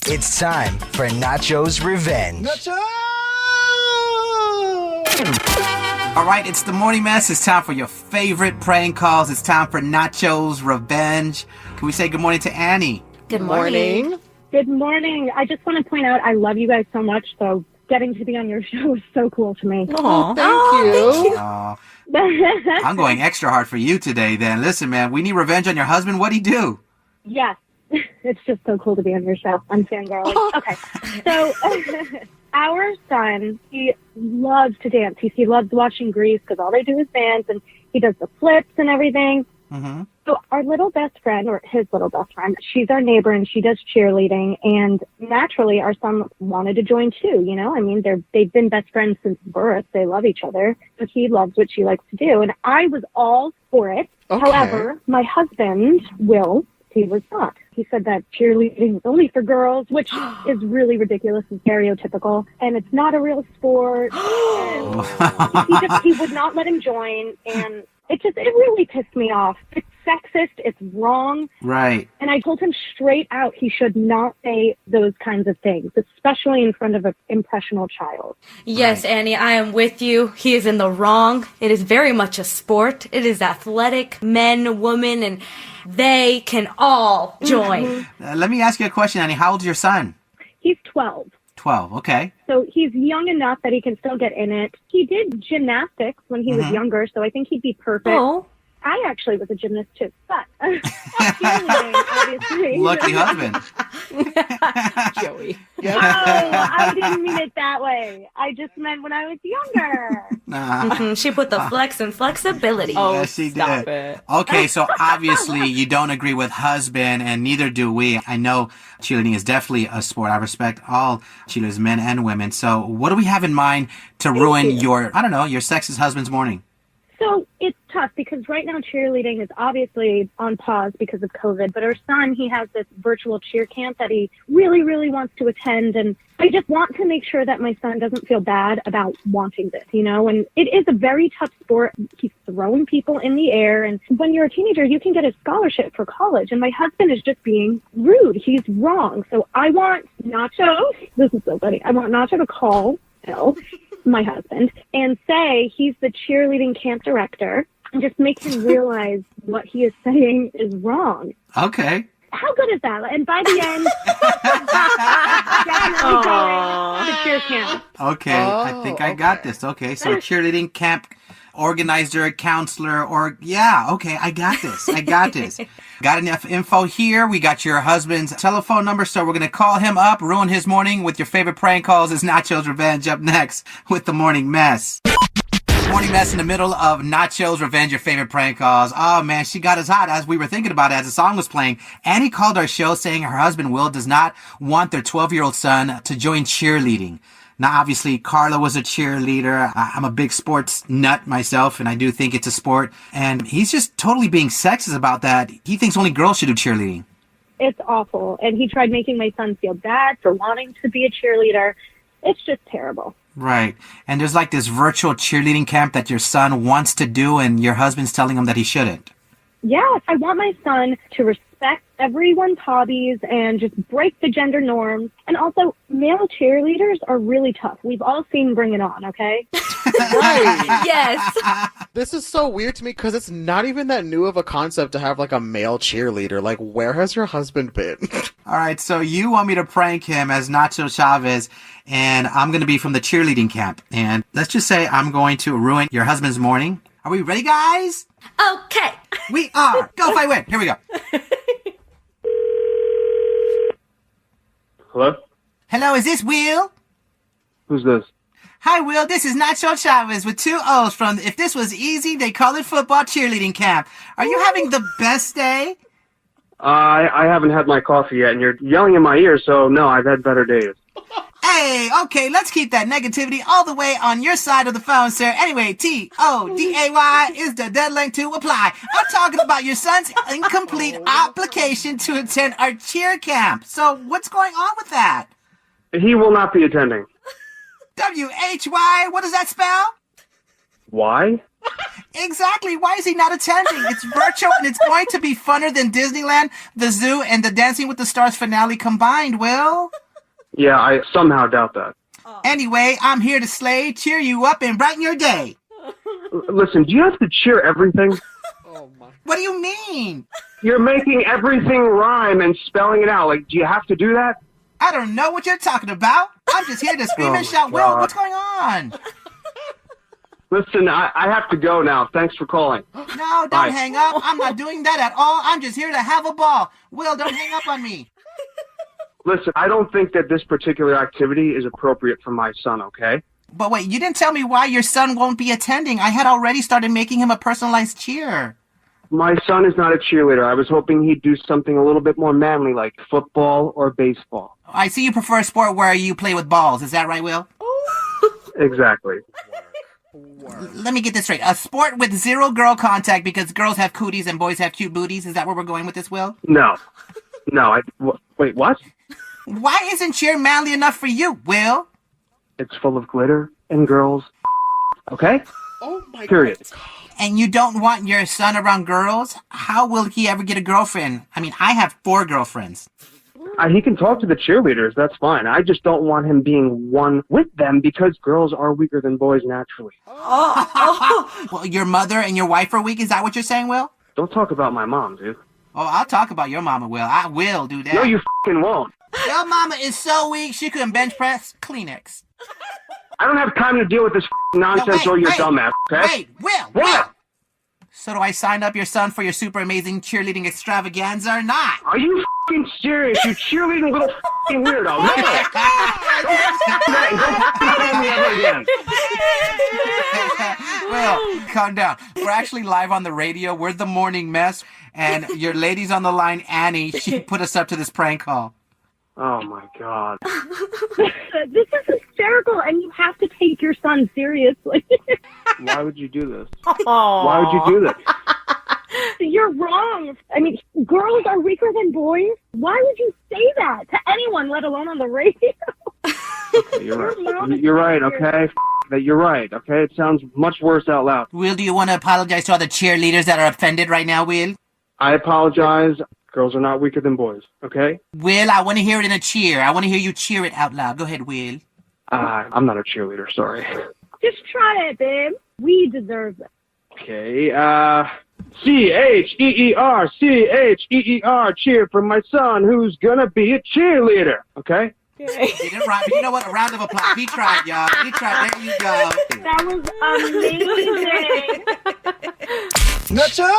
It's time for Nacho's Revenge. Nacho! All right, it's the morning mess. It's time for your favorite prank calls. It's time for Nacho's Revenge. Can we say good morning to Annie? Good morning. Good morning. I just want to point out I love you guys so much, so getting to be on your show is so cool to me. Oh, thank you. I'm going extra hard for you today then. Listen, man, we need revenge on your husband. What'd he do? Yes. It's just so cool to be on your show. I'm fangirling. Okay. So our son, he loves to dance. He loves watching Grease because all they do is dance, and he does the flips and everything. Mm-hmm. So our little best friend, or his little best friend, she's our neighbor and she does cheerleading. And naturally, our son wanted to join too. You know, I mean, they've been best friends since birth. They love each other. So he loves what she likes to do. And I was all for it. Okay. However, my husband, Will, he was not. He said that cheerleading is only for girls, which is really ridiculous and stereotypical. And it's not a real sport. And he would not let him join. And it really pissed me off. It's sexist. It's wrong. Right. And I told him straight out he should not say those kinds of things, especially in front of an impressionable child. Yes, Right. Annie, I am with you. He is in the wrong. It is very much a sport. It is athletic, men, women, and they can all join. Let me ask you a question, Annie. How old's your son? He's 12. 12. Okay. So he's young enough that he can still get in it. He did gymnastics when he was younger, so I think he'd be perfect. Oh, I actually was a gymnast too, but cheerleading, obviously. Lucky husband. Joey. Oh, I didn't mean it that way. I just meant when I was younger. She put the flex and flexibility. Yes, she stop did. it. Okay, so obviously you don't agree with husband, and neither do we. I know cheerleading is definitely a sport. I respect all cheerleaders, men and women. So what do we have in mind to ruin your sexist husband's morning? So it's tough because right now cheerleading is obviously on pause because of COVID, but our son, he has this virtual cheer camp that he really, really wants to attend. And I just want to make sure that my son doesn't feel bad about wanting this, you know, and it is a very tough sport. He's throwing people in the air. And when you're a teenager, you can get a scholarship for college. And my husband is just being rude. He's wrong. So I want Nacho, this is so funny. I want Nacho to call Bill, my husband, and say he's the cheerleading camp director and just make him realize what he is saying is wrong. Okay. How good is that? And by the end, definitely going to cheer camp. Okay, I think I got this. Okay, so cheerleading camp organizer, counselor, okay, I got this. Got enough info here. We got your husband's telephone number, so we're going to call him up, ruin his morning with your favorite prank calls. It's Nacho's Revenge up next with the Morning Mess. Morning Mess in the middle of Nacho's Revenge, your favorite prank calls. Oh man, she got us hot as we were thinking about it as the song was playing. Annie called our show saying her husband Will does not want their 12-year-old son to join cheerleading. Now, obviously, Carla was a cheerleader. I'm a big sports nut myself, and I do think it's a sport. And he's just totally being sexist about that. He thinks only girls should do cheerleading. It's awful. And he tried making my son feel bad for wanting to be a cheerleader. It's just terrible. Right. And there's like this virtual cheerleading camp that your son wants to do, and your husband's telling him that he shouldn't. Yes, I want my son to respect everyone's hobbies and just break the gender norms. And also, male cheerleaders are really tough. We've all seen Bring It On, okay? Right. Yes. This is so weird to me because it's not even that new of a concept to have like a male cheerleader. Like, where has your husband been? All right, so you want me to prank him as Nacho Chavez, and I'm going to be from the cheerleading camp. And let's just say I'm going to ruin your husband's morning. Are we ready, guys? Okay. We are. Go fight win. Here we go. Hello? Hello, is this Will? Who's this? Hi, Will. This is Nacho Chavez with 2 O's from If This Was Easy, They Call It Football Cheerleading Camp. Are you having the best day? I haven't had my coffee yet, and you're yelling in my ear, so no, I've had better days. Hey, okay, let's keep that negativity all the way on your side of the phone, sir. Anyway, TODAY is the deadline to apply. I'm talking about your son's incomplete application to attend our cheer camp. So what's going on with that? He will not be attending. WHY, what does that spell? Why? Exactly. Why is he not attending? It's virtual and it's going to be funner than Disneyland, the zoo, and the Dancing with the Stars finale combined, Will. Yeah, I somehow doubt that. Anyway, I'm here to slay, cheer you up, and brighten your day. Listen, do you have to cheer everything? What do you mean? You're making everything rhyme and spelling it out. Like, do you have to do that? I don't know what you're talking about. I'm just here to scream and shout, Will, what's going on? Listen, I have to go now. Thanks for calling. No, don't Bye. hang up. I'm not doing that at all. I'm just here to have a ball. Will, don't hang up on me. Listen, I don't think that this particular activity is appropriate for my son, okay? But wait, you didn't tell me why your son won't be attending. I had already started making him a personalized cheer. My son is not a cheerleader. I was hoping he'd do something a little bit more manly, like football or baseball. I see you prefer a sport where you play with balls. Is that right, Will? Exactly. Let me get this straight. A sport with zero girl contact because girls have cooties and boys have cute booties. Is that where we're going with this, Will? No. Wait, what? Why isn't cheer manly enough for you, Will? It's full of glitter and girls. Okay? Oh my Period. God. And you don't want your son around girls? How will he ever get a girlfriend? I mean, I have 4 girlfriends. He can talk to the cheerleaders, that's fine. I just don't want him being one with them because girls are weaker than boys naturally. Well, your mother and your wife are weak? Is that what you're saying, Will? Don't talk about my mom, dude. Oh, I'll talk about your mama, Will. I will do that. No, you f***ing won't. Your mama is so weak, she couldn't bench press Kleenex. I don't have time to deal with this f***ing nonsense or your dumbass, okay? Wait, Will! What? So do I sign up your son for your super amazing cheerleading extravaganza or not? Are you f***ing serious, you cheerleading little f***ing weirdo? No! Don't do that and don't f***ing call me ever again. Will, calm down. We're actually live on the radio. We're the morning mess. And your lady's on the line, Annie. She put us up to this prank call. Oh my God. This is hysterical, and you have to take your son seriously. Why would you do this? Why would you do this? You're wrong. I mean, girls are weaker than boys. Why would you say that to anyone, let alone on the radio? Okay, you're right. You're right, okay? That you're right, okay? It sounds much worse out loud. Will, do you want to apologize to all the cheerleaders that are offended right now, Will? I apologize. Girls are not weaker than boys, okay? Will, I want to hear it in a cheer. I want to hear you cheer it out loud. Go ahead, Will. I'm not a cheerleader, sorry. Just try it, babe. We deserve it. Okay, Cheer, Cheer, cheer for my son who's gonna be a cheerleader, okay? He didn't rhyme, but you know what? A round of applause. He tried, y'all. He tried. There you go. That was amazing. Nacho!